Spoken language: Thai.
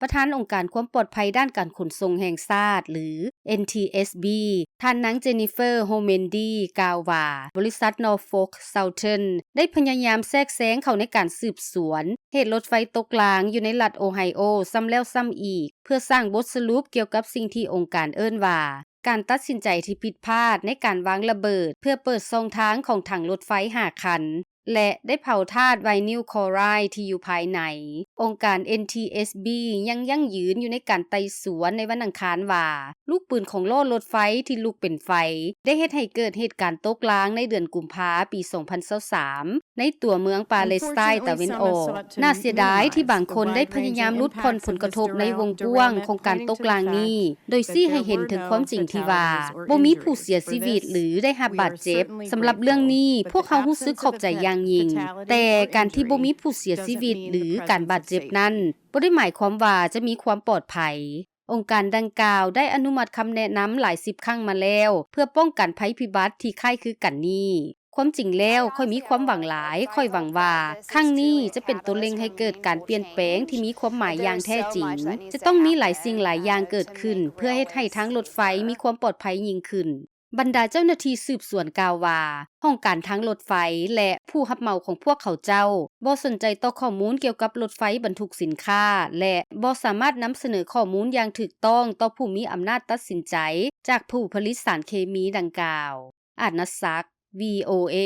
ประธานองค์การความปลอดภัยด้านการขนส่งแห่งชาติหรือ NTSB ท่านนางเจนนิเฟอร์โฮเมนดีกล่าวว่าบริษัท Norfolk Southern ได้พยายามแทรกแซงเข้าในการสืบสวนเหตุรถไฟตกรางอยู่ในรัฐโอไฮโอซ้ำแล้วซ้ำอีกเพื่อสร้างบทสรุปเกี่ยวกับสิ่งที่องค์การเอิ้นว่าการตัดสินใจที่ผิดพลาดในการวางระเบิดเพื่อเปิดช่องทางของถังรถไฟ5คันและได้เผาธาตุไวนิลคลอไรด์ที่อยู่ภายในองค์การ NTSB ยังยั่งยืนอยู่ในการไต่สวนในวันอังคารว่าลูกปืนของโล่รถไฟที่ลุกเป็นไฟได้เฮ็ดให้เกิดเหตุการณ์ตกรางในเดือนกุมภาพันธ์ปี 2023ในตัวเมืองปาเลสไตน์ตะวันออกน่าเสียดายที่บางคนได้พยายามลดผ่อนผลกระทบในวงกว้างของการตกรางนี้โดยซี้ให้เห็นถึงความจริงที่ว่าบ่มีผู้เสียชีวิตหรือได้รับบาดเจ็บสำหรับเรื่องนี้พวกเขารู้สึกขอบใจอย่างยิ่งแต่การที่บ่มีผู้เสียชีวิตหรือการบาดเจ็บนั้นบ่ได้หมายความว่าจะมีความปลอดภัยองค์การดังกล่าวได้อนุมัติคำแนะนำหลาย10ครั้งมาแล้วเพื่อป้องกันภัยพิบัติที่คล้ายคือกันนี้ความจริงแล้วค่อยมีความหวังหลายค่อยหวังว่าครั้งนี้จะเป็นตัวเล็งให้เกิดการเปลี่ยนแปลงที่มีความหมายอย่างแท้จริงจะต้องมีหลายสิ่งหลายอย่างเกิดขึ้นเพื่อให้ทางรถไฟมีความปลอดภัยยิ่งขึ้นบรรดาเจ้าหน้าที่สืบสวนกล่าวว่าห้องการทางรถไฟและผู้รับเหมาของพวกเขาเจ้าบ่สนใจต่อข้อมูลเกี่ยวกับรถไฟบรรทุกสินค้าและบ่สามารถนำเสนอข้อมูลอย่างถูกต้องต่อผู้มีอำนาจตัดสินใจจากผู้ผลิตสารเคมีดังกล่าวอาจนัสซัก VOA